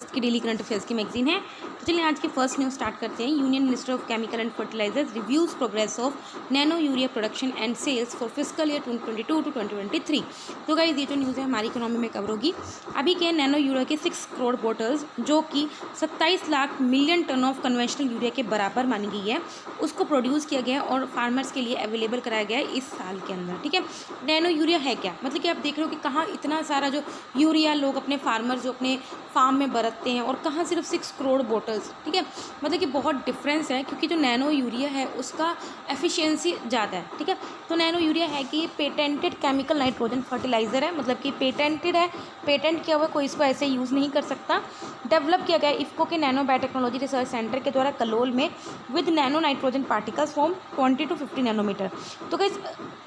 की daily current affairs की magazine है। तो चलिए आज की फर्स्ट न्यूज़ स्टार्ट करते हैं। Union minister of chemical and fertilizers reviews progress of nano urea production and sales for physical year 2022 to 2023। तो गाइस ये जो न्यूज़ है हमारी इकोनॉमी में कवर होगी। अभी के नैनो यूरिया के 6 करोड़ बोटल्स जो कि 27 lakh million ton of conventional urea के बराबर मानी गई है, उसको प्रोड्यूस किया गया है और फार्मर्स के लिए अवेलेबल कराया गया है इस साल के अंदर। ठीक है, नैनो यूरिया है क्या, मतलब कि आप देख रहे हो कि कहाँ इतना सारा जो यूरिया लोग अपने फार्मर्स जो अपने फार्म में बरतते हैं और कहाँ सिर्फ 6 करोड़ बोटल्स। ठीक है, मतलब कि बहुत डिफरेंस है क्योंकि जो नैनो यूरिया है उसका एफिशिएंसी ज़्यादा है। ठीक है, तो नैनो यूरिया है कि पेटेंटेड केमिकल नाइट्रोजन फर्टिलाइज़र है, मतलब कि पेटेंटेड है, पेटेंट किया हुआ, कोई इसको ऐसे यूज़ नहीं कर सकता। डेवलप किया गया इफ़को के नैनो बायोटेक्नोलॉजी रिसर्च सेंटर के द्वारा कलोल में with nano nitrogen particles from 20 to 50 nanometre. तो गाइस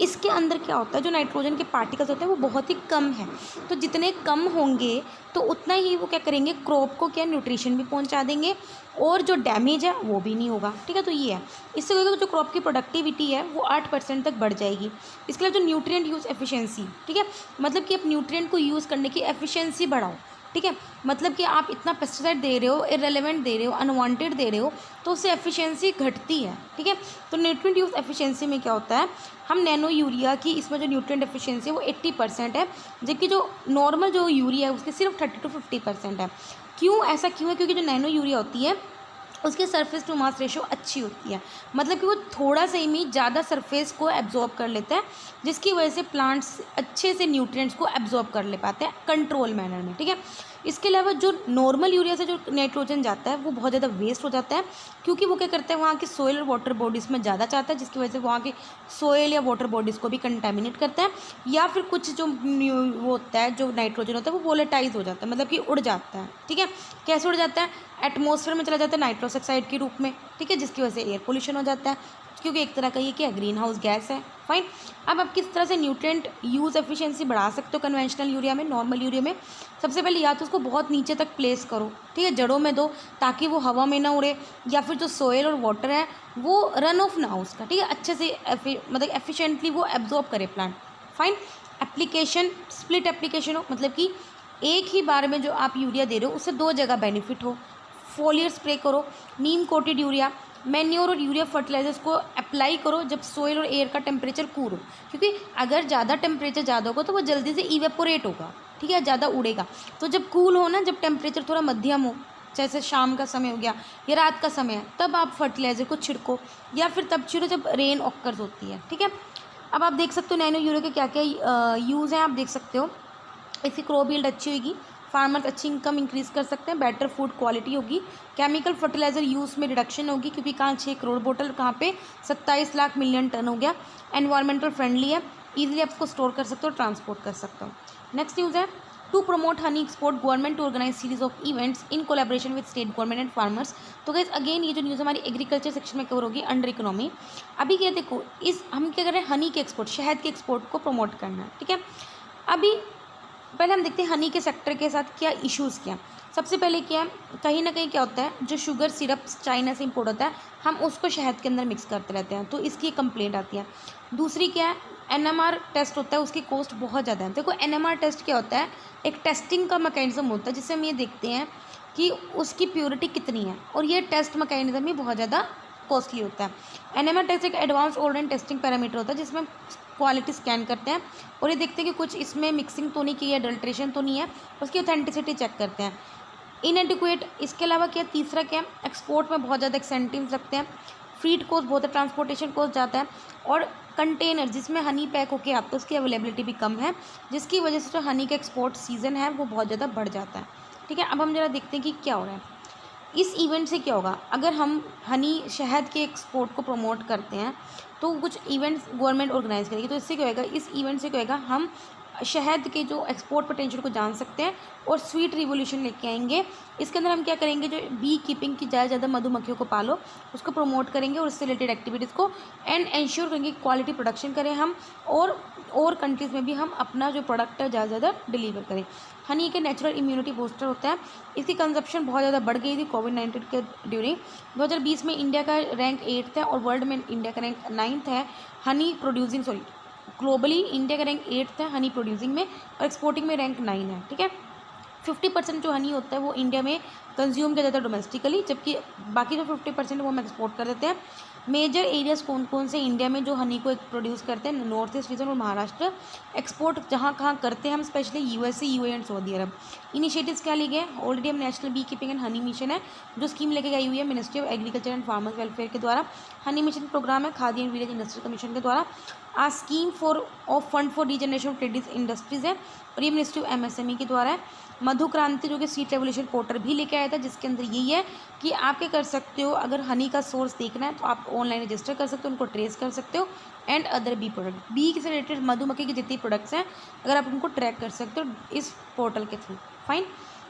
इसके अंदर क्या होता है, जो नाइट्रोजन के पार्टिकल्स होते हैं वो बहुत ही कम है, तो जितने कम होंगे तो उतना ही वो क्या करेंगे, क्रॉप को क्या न्यूट्रिशन भी पहुंचा देंगे और जो डैमेज है वो भी नहीं होगा। ठीक है, तो ये है, इससे क्या होगा, जो क्रॉप की प्रोडक्टिविटी है वो 8% तक बढ़ जाएगी। इसके लिए जो न्यूट्रिएंट यूज़ एफिशिएंसी, ठीक है, मतलब कि आप न्यूट्रिएंट को यूज़ करने की एफिशिएंसी बढ़ाओ। ठीक है, मतलब कि आप इतना पेस्टिसाइड दे रहे हो, इरेलीवेंट दे रहे हो, अनवांटेड दे रहे हो, तो उससे एफिशिएंसी घटती है। ठीक है, तो न्यूट्रिएंट यूज़ एफिशिएंसी में क्या होता है, हम नैनो यूरिया की इसमें जो न्यूट्रिएंट एफिशिएंसी है वो 80% है, जबकि जो नॉर्मल जो यूरिया है उसकी सिर्फ 30 to 50% है। क्यों ऐसा क्यों है, क्योंकि जो नैनो यूरिया होती है उसकी सरफेस टू मास रेशो अच्छी होती है, मतलब कि वो थोड़ा सा ही ज़्यादा सरफेस को एब्जॉर्ब कर लेता है, जिसकी वजह से प्लांट्स अच्छे से न्यूट्रिएंट्स को एब्जॉर्ब कर ले पाते हैं कंट्रोल मैनर में। ठीक है, इसके अलावा जो नॉर्मल यूरिया से जो नाइट्रोजन जाता है वो बहुत ज़्यादा वेस्ट हो जाता है, क्योंकि वो क्या करता है, वहाँ की सोयल और वाटर बॉडीज़ में ज़्यादा चाहता है, जिसकी वजह से वहाँ की सोयल या वाटर बॉडीज़ को भी कंटेमिनेट करता है, या फिर कुछ जो वो होता है, जो नाइट्रोजन होता है वो वोलेटाइज हो जाता है, मतलब कि उड़ जाता है। ठीक है, कैसे उड़ जाता है, एटमॉस्फेयर में चला जाता है नाइट्रस ऑक्साइड के रूप में। ठीक है, जिसकी वजह से एयर पोल्यूशन हो जाता है, क्योंकि एक तरह का ये क्या, ग्रीन हाउस गैस है। फाइन, अब आप किस तरह से न्यूट्रिएंट यूज़ एफिशिएंसी बढ़ा सकते हो कन्वेंशनल यूरिया में, नॉर्मल यूरिया में। सबसे पहले या तो उसको बहुत नीचे तक प्लेस करो, ठीक है, जड़ों में दो, ताकि वो हवा में ना उड़े, या फिर जो सोयल और वाटर है वो रन ऑफ ना हो उसका। ठीक है, अच्छे से मतलब एफिशिएंटली वो एब्जॉर्ब करे plant. Fine, application split application हो, मतलब कि एक ही बार में जो आप यूरिया दे रहे हो उससे 2 जगह बेनिफिट हो। फोलियर स्प्रे करो, नीम कोटेड यूरिया, मैन्योर और यूरिया फर्टिलाइजर्स को अप्लाई करो जब सोइल और एयर का टेम्परेचर कूल हो, क्योंकि अगर ज़्यादा टेम्परेचर ज़्यादा होगा तो वो जल्दी से इवेपोरेट होगा। ठीक है, ज़्यादा उड़ेगा। तो जब कूल हो ना, जब टेम्परेचर थोड़ा मध्यम हो, जैसे शाम का समय हो गया या रात का समय है, तब आप फर्टिलाइज़र को छिड़को, या फिर तब छिड़ो जब रेन ऑक्कर्स होती है। ठीक है, अब आप देख सकते हो नैनो यूरिया के क्या क्या यूज़ हैं, आप देख सकते हो। इसकी क्रॉप यील्ड अच्छी होगी, फार्मर्स अच्छी इनकम इंक्रीज़ कर सकते हैं, बेटर फूड क्वालिटी होगी, केमिकल फर्टिलाइज़र यूज़ में रिडक्शन होगी, क्योंकि कहाँ 6 करोड़ बोतल, कहाँ पे 27 लाख मिलियन टन हो गया। एनवायरमेंटल फ्रेंडली है, ईजिली आप इसको स्टोर कर सकते हो, ट्रांसपोर्ट कर सकते हो। नेक्स्ट न्यूज़ है, to promote honey export government to organise series of events in collaboration with state government and farmers. तो गाइस अगेन ये जो न्यूज़ हमारी एग्रीकल्चर सेक्शन में कवर होगी अंडर इकोनॉमी। अभी क्या देखो, इस हम क्या कर रहे हैं, हनी के एक्सपोर्ट, शहद के एक्सपोर्ट को प्रमोट करना है। ठीक है, अभी पहले हम देखते हैं हनी के सेक्टर के साथ क्या इश्यूज़ क्या। सबसे पहले क्या है, कहीं ना कहीं क्या होता है, जो शुगर सिरप चाइना से इंपोर्ट होता है हम उसको शहद के अंदर मिक्स करते रहते हैं, तो इसकी कंप्लेंट आती है। दूसरी क्या है, एनएमआर टेस्ट होता है, उसकी कॉस्ट बहुत ज़्यादा है। देखो एनएमआर टेस्ट क्या होता है, एक टेस्टिंग का मैकेनिज्म होता है जिससे हम ये देखते हैं कि उसकी प्योरिटी कितनी है, और ये टेस्ट मैकेनिज्म ही बहुत ज़्यादा कॉस्टली होता है। एनएमआर टेस्ट एक एडवांस ऑर्डर टेस्टिंग पैरामीटर होता है जिसमें क्वालिटी स्कैन करते हैं और ये देखते हैं कि कुछ इसमें मिक्सिंग तो नहीं की है, अडल्ट्रेशन तो नहीं है, उसकी ऑथेंटिसिटी चेक करते हैं। इनएडिक्वेट, इसके अलावा क्या, तीसरा क्या, एक्सपोर्ट में बहुत ज़्यादा एक्सेंटिव्स लगते हैं, फ्रीट कॉस्ट बहुत है, ट्रांसपोर्टेशन कॉस्ट जाता है, और कंटेनर जिसमें हनी पैक होके आता है उसकी अवेलेबिलिटी भी कम है, जिसकी वजह से जो हनी का एक्सपोर्ट सीज़न है वो बहुत ज़्यादा बढ़ जाता है। ठीक है, अब हम ज़रा देखते हैं कि क्या हो रहा है इस इवेंट से। क्या होगा, अगर हम हनी शहद के एक्सपोर्ट को प्रमोट करते हैं तो कुछ इवेंट्स गवर्नमेंट ऑर्गेनाइज करेगी, तो इससे क्या होगा, इस इवेंट से क्या होगा, हम शहद के जो एक्सपोर्ट पोटेंशियल को जान सकते हैं और स्वीट रिवोल्यूशन लेके आएंगे। इसके अंदर हम क्या करेंगे, जो बी कीपिंग की ज़्यादा मधुमक्खियों को पालो उसको प्रमोट करेंगे और उससे रिलेटेड एक्टिविटीज़ को एंड इंश्योर करेंगे क्वालिटी प्रोडक्शन करें हम, और कंट्रीज़ में भी हम अपना जो प्रोडक्ट है ज़्यादा से ज़्यादा डिलीवर करें। हनी के नेचुरल इम्यूनिटी बूस्टर होता है, इसकी कंजप्शन बहुत ज़्यादा बढ़ गई थी कोविड-19 के ड्यूरिंग। 2020 में इंडिया का रैंक 8th है और वर्ल्ड में इंडिया का रैंक 9th है। हनी प्रोड्यूसिंग ग्लोबली इंडिया का रैंक 8th है हनी प्रोड्यूसिंग में, और एक्सपोर्टिंग में रैंक 9 है। ठीक है, 50% जो हनी होता है वो इंडिया में कंज्यूम किया जाता है डोमेस्टिकली, जबकि बाकी जो 50% वो हम एक्सपोर्ट कर देते हैं। मेजर एरियाज कौन कौन से इंडिया में जो हनी को प्रोड्यूस करते हैं? नॉर्थ ईस्ट रीजन और महाराष्ट्र। एक्सपोर्ट जहाँ कहाँ करते हैं हम? Specially USA, UAE and Saudi Arabia. Initiatives क्या लिए गए? ऑलरेडी हम national bee keeping and honey mission है जो स्कीम लेके गई हुई है ministry of agriculture and farmers welfare के द्वारा। हनी मिशन प्रोग्राम है Khadi and village industry commission के द्वारा। A scheme of fund for regeneration of traditional industries है और ये मिनिस्ट्री ऑफ एमएसएमई के द्वारा है। मधु क्रांति जो कि सीड रेवोल्यूशन पोर्टल भी लेके आया था, जिसके अंदर यही है कि आप क्या कर सकते हो, अगर हनी का सोर्स देखना है तो आप ऑनलाइन रजिस्टर कर सकते हो, उनको ट्रेस कर सकते हो। And other bee product, bee से रिलेटेड मधुमक्खी की जितनी प्रोडक्ट्स हैं अगर आप उनको ट्रैक कर सकते हो इस पोर्टल के थ्रू। फाइन।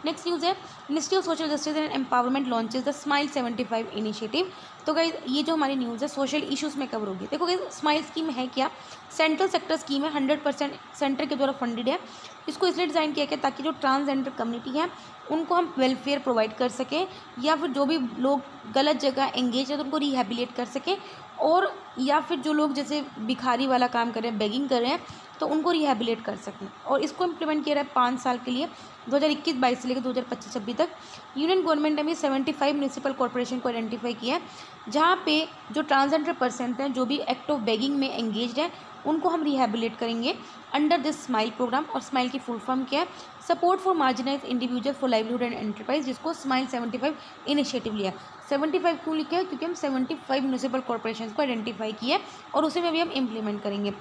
नेक्स्ट न्यूज़ है ministry of social justice and empowerment launches the smile 75 initiative. तो गाइस ये जो हमारी न्यूज़ है सोशल इश्यूज़ में कवर होगी। देखो गाइस स्माइल स्कीम है क्या? सेंट्रल सेक्टर स्कीम है, 100% सेंटर के द्वारा फंडेड है। इसको इसलिए डिज़ाइन किया गया ताकि जो ट्रांसजेंडर कम्युनिटी है उनको हम वेलफेयर प्रोवाइड कर सकें, या फिर जो भी लोग गलत जगह एंगेज है तो उनको रिहेबिलिटेट कर सकें, और या फिर जो लोग जैसे भिखारी वाला काम कर रहे हैं, बेगिंग कर रहे हैं, तो उनको रिहेबिलिटेट कर सकें। और इसको इम्प्लीमेंट किया रहा है 5 साल के लिए, 2021-22 से लेकर 2025-26 तक। यूनियन गवर्नमेंट ने भी 75 म्यूनिसिपल कॉर्पोरेशन को आइडेंटिफाई किया है जहाँ पे जो ट्रांसजेंडर पर्सन हैं जो भी एक्ट ऑफ बेगिंग में एंगेज्ड है उनको हम रिहेबिलिटेट करेंगे अंडर दिस स्माइल प्रोग्राम। और स्माइल की फुल फॉर्म क्या है? Support for marginalise individual for livelihood and enterprise, जिसको स्माइल 75 इनिशिएटिव लिया। 75 क्यों लिखा है? क्योंकि हम 75 म्यूनिसिपल कॉर्पोरेशन को आइडेंटिफाई किया है और उसे में भी हम इम्प्लीमेंट करेंगे।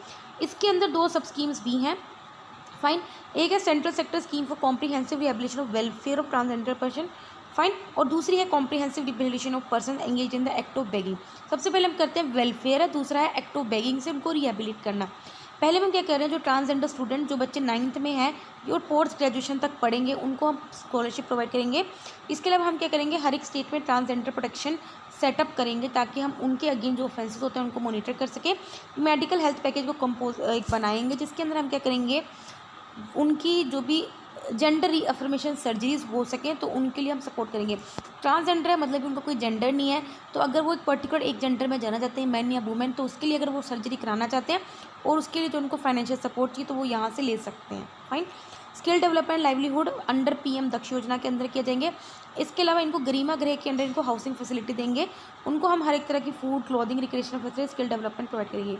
इसके अंदर 2 सब स्कीम्स भी हैं। फाइन। एक है central sector scheme for comprehensive rehabilitation of welfare of transgender person. Fine. और दूसरी है comprehensive rehabilitation of person engage in the act of begging. सबसे पहले हम करते हैं वेलफेयर है, दूसरा है एक्ट ऑफ बेगिंग से उनको रिहेबिलिट करना। पहले हम क्या कर रहे हैं, जो ट्रांसजेंडर स्टूडेंट जो बच्चे 9th में हैं और पोस्ट ग्रेजुएशन तक पढ़ेंगे उनको हम स्कॉलरशिप प्रोवाइड करेंगे। इसके अलावा हम क्या करेंगे, हर एक स्टेट में ट्रांसजेंडर प्रोटेक्शन सेटअप करेंगे ताकि हम उनके अगेंस्ट जो ऑफेंसेस होते हैं उनको मॉनिटर कर सकें। मेडिकल हेल्थ पैकेज को एक बनाएंगे जिसके अंदर हम क्या करेंगे, उनकी जो भी जेंडर रीअफर्मेशन सर्जरीज हो सकें तो उनके लिए हम सपोर्ट करेंगे। ट्रांसजेंडर है मतलब कि उनका कोई जेंडर नहीं है, तो अगर वो एक पर्टिकुलर एक जेंडर में जाना चाहते हैं, मैन या वुमेन, तो उसके लिए अगर वो सर्जरी कराना चाहते हैं और उसके लिए जो उनको फाइनेंशियल सपोर्ट चाहिए तो वो यहाँ से ले सकते हैं। Fine. Skill development livelihood under PM दक्ष योजना के अंदर किए जाएंगे। इसके अलावा इनको गरिमा गृह के अंदर इनको हाउसिंग फैसिलिटी देंगे, उनको हम हर एक तरह की food, clothing, recreational facility, skill development provide करेंगे।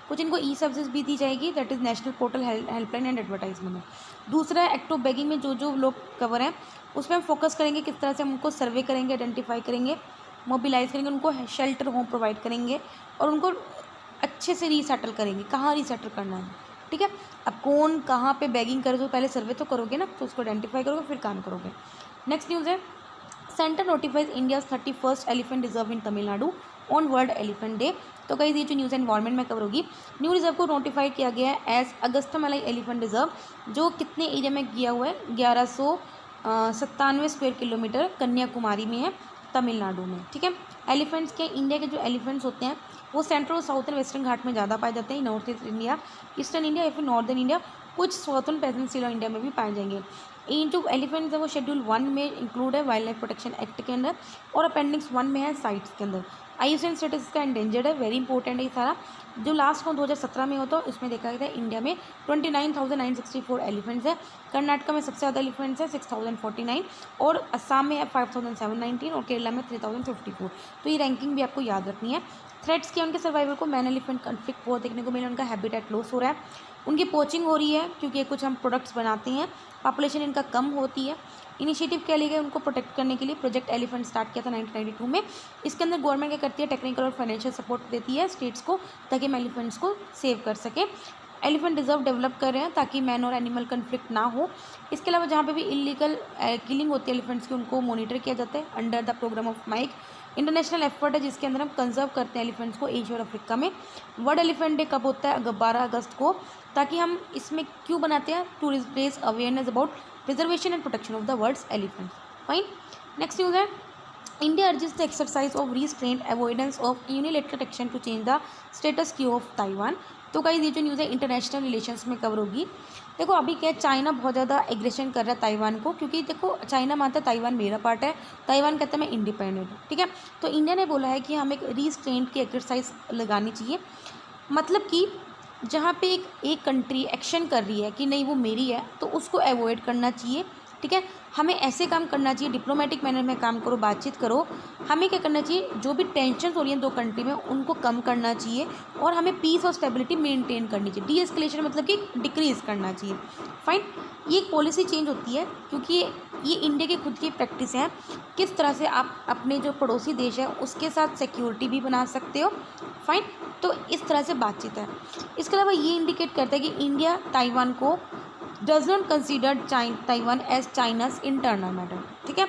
कुछ इनको सर्विस भी दी जाएगी, that is national portal helpline and advertisement. दूसरा है एक्ट ऑफ बेगिंग में जो लोग कवर हैं उसमें हम फोकस करेंगे किस तरह से हम उनको सर्वे करेंगे, आइडेंटिफाई करेंगे, मोबिलाइज करेंगे, उनको शेल्टर होम प्रोवाइड करेंगे और उनको अच्छे से रीसेटल करेंगे। कहाँ रीसेटल करना है, ठीक है। अब कौन कहाँ पे बेगिंग करे तो पहले सर्वे तो करोगे ना, तो उसको आइडेंटिफाई करोगे फिर काम करोगे। नेक्स्ट न्यूज़ है centre notifies India's 31st elephant reserve in Tamil Nadu on world elephant day. तो कहीं ये जो न्यूज़ एनवायरमेंट में कवर होगी। न्यू रिजर्व को नोटिफाई किया गया है एज अगस्तमलाई एलिफेंट रिजर्व, जो कितने एरिया में किया हुआ है, 1197 स्क्वायर किलोमीटर कन्याकुमारी में है, तमिलनाडु में, ठीक है। एलिफेंट्स के इंडिया के जो एलिफेंट्स होते हैं वो सेंट्रल और साउथर्न वेस्टर्न घाट में ज़्यादा पाए जाते हैं, north east India, eastern India या फिर नॉर्दर्न इंडिया, कुछ साउथर्न पेनिनसुला इंडिया में भी पाए जाएंगे। इन जो एलिफेंट्स है वो शेड्यूल 1 में इंक्लूड है वाइल्ड लाइफ प्रोटेक्शन एक्ट के अंदर, और अपेंडिक्स 1 में है साइट्स के अंदर। IUCN स्टेटस इसका एंडेंजर्ड है, वेरी इंपॉर्टेंट है ये सारा। जो लास्ट काउंट 2017 में होता है उसमें देखा गया था इंडिया में 29,964 एलिफेंट्स है। कर्नाटका में सबसे ज़्यादा एलिफेंट्स है 6,049, और असम में है 5,719 और केरला में 3,054। तो ये रैंकिंग भी आपको याद रखनी है। थ्रेट्स किया उनके सर्वाइवल को, मैन एलिफेंट कॉन्फ्लिक्ट बहुत देखने को मिला, उनका हैबिटेट लॉस हो रहा है, उनकी पोचिंग हो रही है क्योंकि कुछ हम प्रोडक्ट्स बनाते हैं, पॉपुलेशन इनका कम होती है। इनिशिएटिव क्या लिए गए उनको प्रोटेक्ट करने के लिए, प्रोजेक्ट एलिफेंट स्टार्ट किया था 1992 में। इसके अंदर गवर्नमेंट क्या करती है, टेक्निकल और फाइनेंशियल सपोर्ट देती है स्टेट्स को ताकि हम एलिफेंट्स को सेव कर सके। एलिफेंट रिजर्व डेवलप कर रहे हैं ताकि मैन और एनिमल कन्फ्लिक्ट ना हो। इसके अलावा जहाँ पे भी इलीगल किलिंग होती है एलिफेंट्स की उनको मॉनिटर किया जाता है under the programme of MIKE. International effort है जिसके अंदर हम कंजर्व करते हैं एलिफेंट्स को एशिया और अफ्रीका में। वर्ल्ड एलिफेंट डे कब होता है, 12 अगस्त को, ताकि हम इसमें क्यों बनाते हैं, to raise awareness about preservation and protection of the world's elephants. Fine. Next news है India urges the exercise of restraint avoidance of unilateral action to change the status quo of Taiwan. तो guys ये जो news है international relations में cover होगी। देखो अभी क्या चाइना बहुत ज़्यादा एग्रेशन कर रहा है ताइवान को, क्योंकि देखो चाइना मानता है ताइवान मेरा पार्ट है, ताइवान कहता है मैं इंडिपेंडेंट, ठीक है। तो इंडिया ने बोला है कि हम एक रीस्ट्रेंट की एक्सरसाइज लगानी चाहिए, मतलब कि जहाँ पे एक कंट्री एक्शन कर रही है कि नहीं वो मेरी है तो उसको अवॉइड करना चाहिए, ठीक है। हमें ऐसे काम करना चाहिए, डिप्लोमेटिक मैनर में काम करो, बातचीत करो। हमें क्या करना चाहिए, जो भी टेंशन हो रही हैं दो कंट्री में उनको कम करना चाहिए और हमें पीस और स्टेबिलिटी मेंटेन करनी चाहिए। डी एस्केलेशन मतलब कि डिक्रीज़ करना चाहिए। फाइन, ये एक पॉलिसी चेंज होती है क्योंकि ये इंडिया की खुद की प्रैक्टिस है, किस तरह से आप अपने जो पड़ोसी देश है उसके साथ सिक्योरिटी भी बना सकते हो। फाइन, तो इस तरह से बातचीत है। इसके अलावा ये इंडिकेट करता है कि इंडिया ताइवान को does not consider Taiwan as China's internal matter. ठीक है,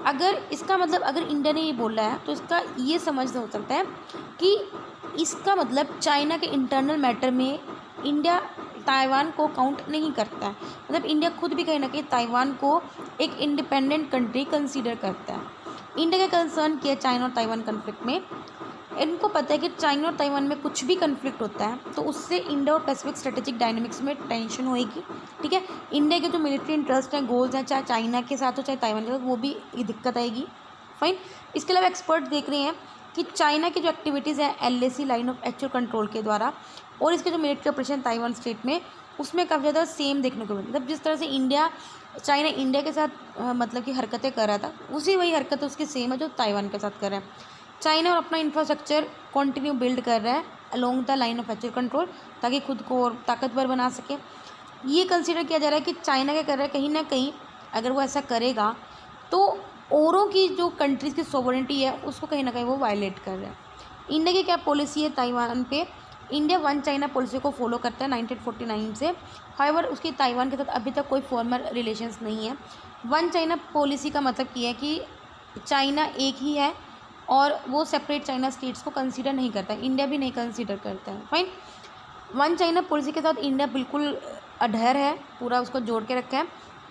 अगर इसका मतलब अगर इंडिया ने ये बोला है तो इसका ये समझ हो सकता है कि इसका मतलब चाइना के इंटरनल मैटर में इंडिया ताइवान को काउंट नहीं करता है। मतलब इंडिया खुद भी कहीं ना कहीं ताइवान को एक इंडिपेंडेंट कंट्री कंसीडर करता है। इंडिया का कंसर्न किया चाइना और ताइवान कन्फ्लिक्ट में, इनको पता है कि चाइना और ताइवान में कुछ भी कन्फ्लिक्ट होता है तो उससे इंडो और पैसिफिक स्ट्रेटेजिक डायनामिक्स में टेंशन होएगी। ठीक है, इंडिया के जो मिलिट्री इंटरेस्ट हैं, गोल्स हैं, चाहे चाइना के साथ हो चाहे ताइवान के साथ, वो भी ये दिक्कत आएगी। फाइन, इसके अलावा एक्सपर्ट देख रहे हैं कि चाइना की जो एक्टिविटीज़ हैं LAC line of actual control के द्वारा और इसके जो मिलिट्री ऑपरेशन ताइवान स्टेट में उसमें काफ़ी ज़्यादा सेम देखने को मिली। मतलब जिस तरह से चाइना इंडिया के साथ मतलब कि हरकतें कर रहा था, उसी वही हरकत उसकी सेम है जो ताइवान के साथ कर रहा है। चाइना और अपना इंफ्रास्ट्रक्चर कंटिन्यू बिल्ड कर रहा है along the line of actual control ताकि खुद को और ताकतवर बना सके। ये कंसीडर किया जा रहा है कि चाइना क्या कर रहा है, कहीं ना कहीं अगर वो ऐसा करेगा तो औरों की जो कंट्रीज़ की सॉवरेनिटी है उसको कहीं ना कहीं वो वायलेट कर रहा है। इंडिया की क्या पॉलिसी है ताइवान पे? इंडिया वन चाइना पॉलिसी को फॉलो करता है 1949 से। हाउएवर उसकी ताइवान के साथ अभी तक कोई फॉर्मल रिलेशंस नहीं है। वन चाइना पॉलिसी का मतलब ये है कि चाइना एक ही है और वो सेपरेट चाइना स्टेट्स को कंसीडर नहीं करता है, इंडिया भी नहीं कंसीडर करता है। फाइन, वन चाइना पॉलिसी के साथ इंडिया बिल्कुल अडहर है, पूरा उसको जोड़ के रखा है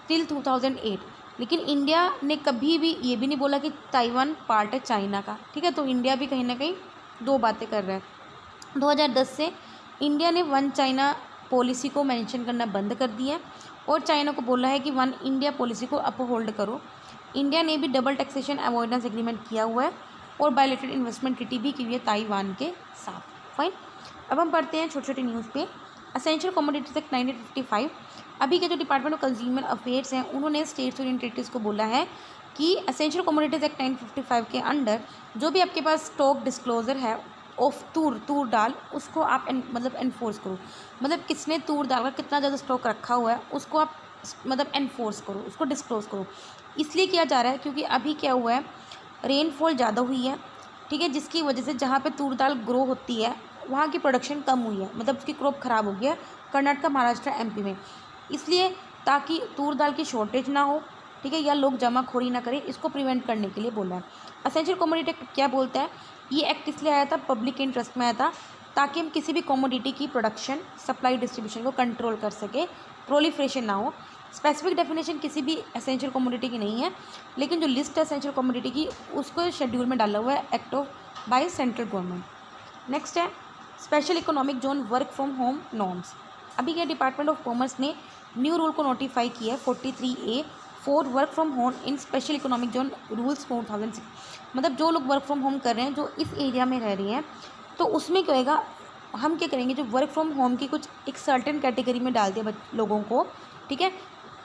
टिल 2008। लेकिन इंडिया ने कभी भी ये भी नहीं बोला कि ताइवान पार्ट है चाइना का। ठीक है, तो इंडिया भी कहीं ना कहीं दो बातें कर रहा है। 2010 से इंडिया ने वन चाइना पॉलिसी को मेंशन करना बंद कर दिया और चाइना को बोला है कि वन इंडिया पॉलिसी को अपहोल्ड करो। इंडिया ने भी डबल टैक्सेशन अवॉइडेंस एग्रीमेंट किया हुआ है और बायलैटरल इन्वेस्टमेंट ट्रीटी भी की हुई है ताइवान के साथ। फाइन, अब हम पढ़ते हैं छोटे छोटे न्यूज़ पे। असेंशियल कमोडिटीज एक्ट 1955, अभी के जो डिपार्टमेंट ऑफ कंज्यूमर अफेयर्स हैं उन्होंने स्टेट्स और टेरिटरीज को बोला है कि असेंशियल कमोडिटीज एक्ट 1955 के अंडर जो भी आपके पास स्टॉक डिस्क्लोजर है ऑफ तूर दाल, उसको आप मतलब एनफोर्स करो। मतलब किसने तूर दाल का कितना ज़्यादा स्टॉक रखा हुआ है उसको आप मतलब एनफोर्स करो, उसको डिस्क्लोज करो। इसलिए किया जा रहा है क्योंकि अभी क्या हुआ है, रेनफॉल ज़्यादा हुई है। ठीक है, जिसकी वजह से जहाँ पे तूर दाल ग्रो होती है वहाँ की प्रोडक्शन कम हुई है, मतलब उसकी क्रॉप ख़राब हो गई है कर्नाटक, महाराष्ट्र, MP में। इसलिए ताकि तूर दाल की शॉर्टेज ना हो, ठीक है, या लोग जमाखोरी ना करें, इसको प्रिवेंट करने के लिए बोला है। असेंशियल कमोडिटी एक्ट क्या बोलता है? ये एक्ट इसलिए आया था, पब्लिक इंटरेस्ट में आया था ताकि हम किसी भी कमोडिटी की प्रोडक्शन, सप्लाई, डिस्ट्रीब्यूशन को कंट्रोल कर सके, प्रोलिफ्रेशन ना हो। स्पेसिफिक डेफिनेशन किसी भी एसेंशियल कमोडिटी की नहीं है, लेकिन जो लिस्ट है एसेंशियल कमोडिटी की उसको शेड्यूल में डाला हुआ है act of by central government. Next है special economic zone work from home norms. अभी क्या डिपार्टमेंट ऑफ कॉमर्स ने न्यू रूल को नोटिफाई किया है 43A for work from home in special economic zone rules 4006। मतलब जो लोग वर्क फ्रॉम होम कर रहे हैं, जो इस एरिया में रह रही हैं, तो उसमें क्या होएगा, हम क्या करेंगे, जो वर्क फ्रॉम होम की कुछ एक सर्टेन कैटेगरी में डाल दिया लोगों को। ठीक है,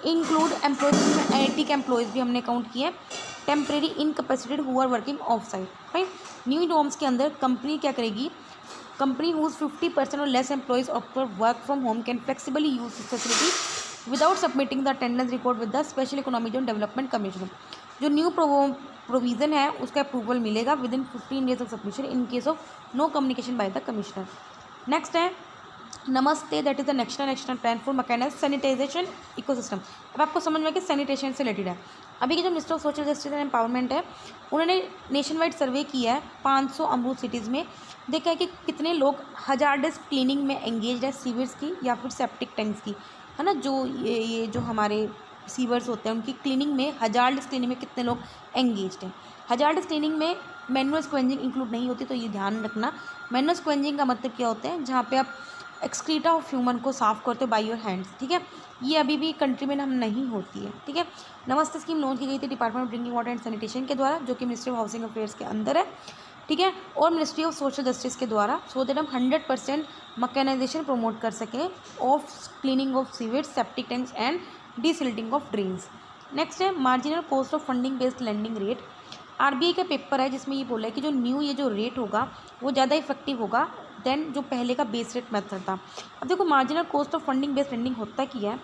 इंक्लूड एम्प्लॉयज में IT के एम्प्लॉयज़ भी हमने काउंट किए, temporary incapacitated who are working off site. Right, new norms के अंदर कंपनी क्या करेगी, कंपनी हुज 50% और less employees opt work from home can flexibly use this facility without submitting the attendance record with the special economic zone development commission. जो new provision है उसका approval मिलेगा within 15 days of submission in case of no communication by the commissioner. Next है Namaste, that is the national plan for mechanised sanitisation ecosystem. अब आपको समझ में आ कि सैनिटेशन से रिलेटेड है। अभी के जो minister of social justice and empowerment है, उन्होंने नेशन वाइड सर्वे किया है 500 अमरूद सिटीज़ में, देखा है कि कितने लोग हजार्डस क्लीनिंग में एंगेज है, सीवर्स की या फिर सेप्टिक टैंक्स की, है ना, जो ये जो हमारे सीवर्स होते हैं उनकी क्लीनिंग में, हजार्डस क्लीनिंग में कितने लोग एंगेज्ड हैं। हजार्डस क्लीनिंग में मैनुअल स्क्वेंजिंग इंक्लूड नहीं होती, तो ये ध्यान रखना। मैनुअल स्क्वेंजिंग का मतलब क्या होता है, जहाँ पे आप एक्सक्रीटा ऑफ ह्यूमन को साफ़ करते हो बाय योर हैंड्स। ठीक है, ये अभी भी कंट्री में हम नहीं होती है। ठीक है, नमस्ते स्कीम लॉन्च की गई थी department of drinking water and sanitation के द्वारा, जो कि मिनिस्ट्री ऑफ हाउसिंग अफेयर्स के अंदर है। ठीक है, और मिनिस्ट्री ऑफ सोशल जस्टिस के द्वारा, सो दैट हम 100% मैकेनाइजेशन प्रमोट कर सकें of cleaning of sewage, septic tanks and desilting of drains. Next है marginal cost of funding based lending rate. RBI का पेपर है जिसमें ये बोला है कि जो न्यू ये जो रेट होगा वो ज़्यादा इफेक्टिव होगा देन जो पहले का बेस रेट मेथड था। अब देखो marginal cost of funding based lending होता क्या है,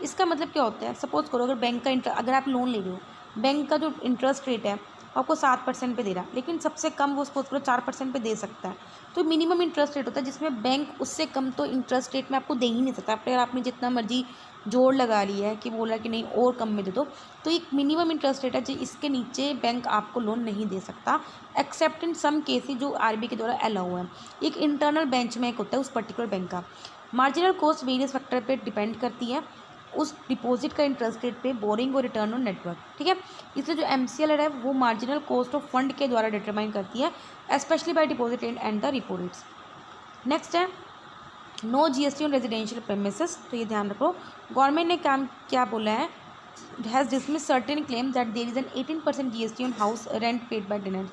इसका मतलब क्या होता है, सपोज करो अगर बैंक का अगर आप लोन ले रहे हो, बैंक का जो इंटरेस्ट रेट है आपको 7% पे दे रहा है, लेकिन सबसे कम वो सपोज करो 4% पे दे सकता है। तो मिनिमम इंटरेस्ट रेट होता है जिसमें बैंक उससे कम तो इंटरेस्ट रेट में आपको दे ही नहीं सकता। अगर आपने जितना मर्जी जोड़ लगा लिया है कि बोला कि नहीं और कम में दे दो, तो एक मिनिमम इंटरेस्ट रेट है जो इसके नीचे बैंक आपको लोन नहीं दे सकता, एक्सेप्ट इन सम केसेस जो आरबीआई के द्वारा अलाउ है। एक इंटरनल बेंचमार्क होता है उस पर्टिकुलर बैंक का। मार्जिनल कॉस्ट वेरियस फैक्टर पे डिपेंड करती है, उस डिपॉजिट का इंटरेस्ट रेट पे, बोरिंग और रिटर्न ऑन नेटवर्क, ठीक है। इसलिए जो एमसीएलआर है वो मार्जिनल कॉस्ट ऑफ फंड के द्वारा डिटरमाइन करती है, specially by deposit and the repo rates. Next है no GST on residential premises. तो ये ध्यान रखो, गवर्नमेंट ने क्या बोला है, has dismissed certain claim that there is an 18% GST on house rent paid by tenants.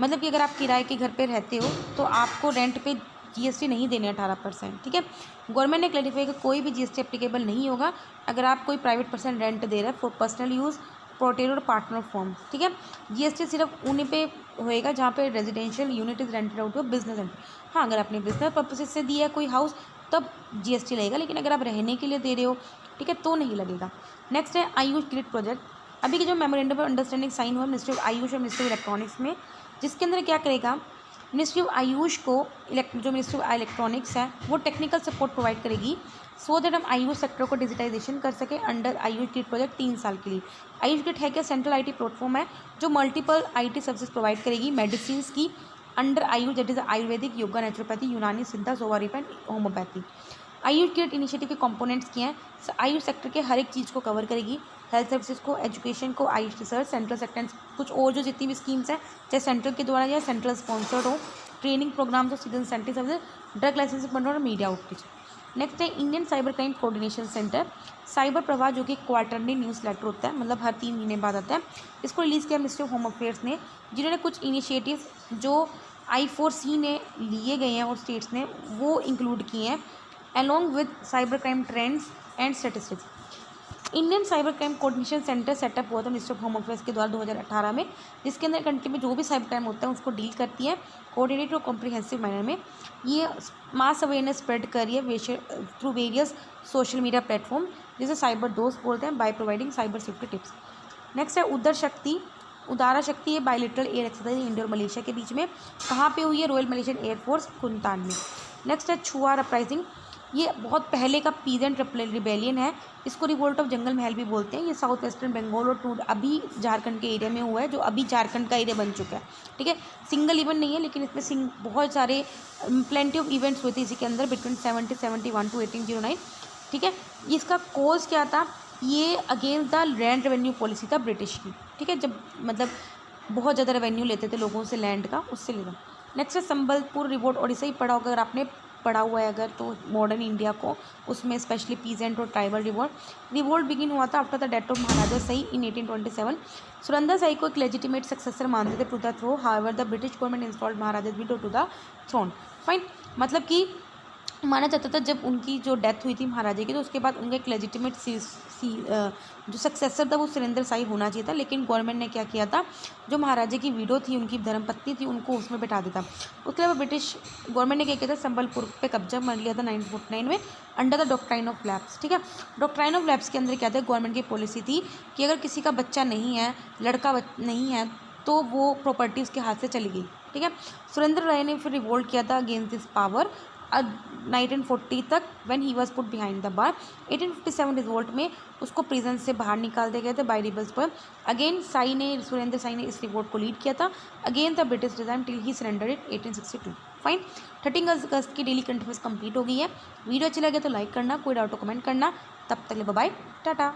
मतलब कि अगर आप किराए के घर पे रहते हो तो आपको रेंट पे जीएसटी नहीं देने 18%, ठीक है। गवर्नमेंट ने क्लैरिफाई कि कोई भी जीएसटी एप्लीकेबल नहीं होगा अगर आप कोई प्राइवेट पर्सन रेंट दे रहा है फॉर पर्सनल यूज़, प्रोटेड और पार्टनर फॉर्म, ठीक है। जीएसटी सिर्फ उन्हीं पे होएगा जहाँ पे residential unit is rented out to business and, हाँ अगर आपने बिजनेस पर्पज से दिया है कोई हाउस तब जीएसटी लगेगा, लेकिन अगर आप रहने के लिए दे रहे हो, ठीक है, तो नहीं लगेगा। नेक्स्ट है आयुष ग्रिड प्रोजेक्ट। अभी के जो मेमोरेंडम ऑफ अंडरस्टैंडिंग साइन हुआ मिनिस्ट्री ऑफ आयुष और मिनिस्ट्री ऑफ इलेक्ट्रॉनिक्स में, जिसके अंदर क्या करेगा, मिनिस्ट्री ऑफ आयुष को जो मिनिस्ट्री ऑफ इलेक्ट्रॉनिक्स है वो टेक्निकल सपोर्ट प्रोवाइड करेगी सो दैट हम आयुष सेक्टर को डिजिटाइजेशन कर सके अंडर आयुष किट प्रोजेक्ट 3 साल के लिए। आयुष किट है क्या, सेंट्रल आईटी प्लेटफॉर्म है जो मल्टीपल आईटी सर्विसेज प्रोवाइड करेगी मेडिसिन की under AYUSH, that is Ayurvedic, yoga, naturopathy, Unani, Siddha, सोवारिप and homeopathy. AYUSH kit initiative के कंपोनेंट्स क्या हैं, आयुष सेक्टर के हर एक चीज़ को कवर करेगी, हेल्थ सर्विसेज को, एजुकेशन को, आयुष रिसर्च, सेंट्रल सेक्टर, कुछ और जो जितनी भी स्कीम्स हैं चाहे सेंट्रल के द्वारा या सेंट्रल स्पॉन्सर्ड हो, ट्रेनिंग प्रोग्राम्स हो, citizen centre service, drug licensing बनना और मीडिया आउटरीच। नेक्स्ट है Indian cyber crime coordination centre, cyber प्रवाह जो कि क्वार्टरली न्यूज़ लेटर होता है, मतलब हर 3 महीने बाद आता है। इसको रिलीज़ किया मिनिस्ट्री ऑफ होम अफेयर्स ने, जिन्होंने कुछ इनिशिएटिव्स जो I4C ने लिए गए हैं और स्टेट्स ने वो इंक्लूड किए हैं along with cyber crime trends and statistics. Indian cyber crime coordination centre setup हुआ था मिनिस्ट्री ऑफ होम अफेयर्स के द्वारा 2018 में, जिसके अंदर कंट्री में जो भी साइबर क्राइम होता है उसको डील करती है कोऑर्डिनेटेड और कॉम्प्रिहेंसिव मैनर में। ये मास अवेयरनेस स्प्रेड कर रही है through various social media platform, जिसे साइबर दोस्त बोलते हैं, by providing cyber safety tips. Next है उदारा शक्ति है बायलिटरल एयर एक्सरसाइज इंडिया और मलेशिया के बीच में, कहाँ पे हुई है, रॉयल मलेशियन एयरफोर्स कुंतान में। नेक्स्ट है छुआर अपराइजिंग, ये बहुत पहले का पीजेंट रिबेलियन है, इसको रिवोल्ट ऑफ जंगल महल भी बोलते हैं। ये साउथ वेस्टर्न बंगाल और अभी झारखंड के एरिया में हुआ है, जो अभी झारखंड का एरिया बन चुका है, ठीक है। सिंगल इवेंट नहीं है लेकिन इसमें बहुत सारे प्लेंटी ऑफ इवेंट्स हुए थे इसी के अंदर बिटवीन 1771 टू 1809, ठीक है। इसका कोज क्या था, ये against the land revenue policy था ब्रिटिश की, ठीक है, जब मतलब बहुत ज़्यादा रेवेन्यू लेते थे लोगों से लैंड का, उससे लेना। नेक्स्ट है संबलपुर रिवोल्ट, ओडिशा ही पढ़ा होगा अगर आपने पढ़ा हुआ है अगर तो मॉडर्न इंडिया को, उसमें स्पेशली पीजेंट और ट्राइबल रिवोल्ट बिगिन हुआ था आफ्टर द डेथ ऑफ महाराजा सही इन 1827। सुरंदा साई को एक लेजिटिमेट सक्सेसर मानते थे to the throne, however the British government installed Maharaja widow to the throne. Fine, मतलब कि माना जाता था जब उनकी जो डेथ हुई थी महाराजा की तो उसके बाद उनका एक लेजिटिमेट जो सक्सेसर था वो सुरेंद्र साई होना चाहिए था, लेकिन गवर्नमेंट ने क्या किया था, जो महाराजा की विडो थी, उनकी धर्मपत्नी थी, उनको उसमें बैठा देता। उसके अलावा ब्रिटिश गवर्नमेंट ने क्या किया था, संबलपुर पे कब्जा कर लिया था 1949 में under the doctrine of lapse, ठीक है। डॉक्ट्राइन ऑफ लैप्स के अंदर क्या था, गवर्नमेंट की पॉलिसी थी कि अगर किसी का बच्चा नहीं है, लड़का नहीं है, तो वो प्रॉपर्टी उसके हाथ से चली गई, ठीक है। सुरेंद्र राय ने फिर रिवोल्ट किया था अगेंस्ट दिस पावर 1940 तक when he was put behind the bar. 1857 revolt में उसको प्रिजन से बाहर निकाल दिया गया था बाय रिबल्स पर। अगेन सुरेंद्र साई ने इस रिवोल्ट को लीड किया था against the British regime till he surrender it 1862। Fine, 13 अगस्त की डेली कंटिन्यूस कंप्लीट हो गई है। वीडियो अच्छा लगे तो लाइक करना, कोई डाउट तो कमेंट करना। तब तक ले बाय बाय, टाटा।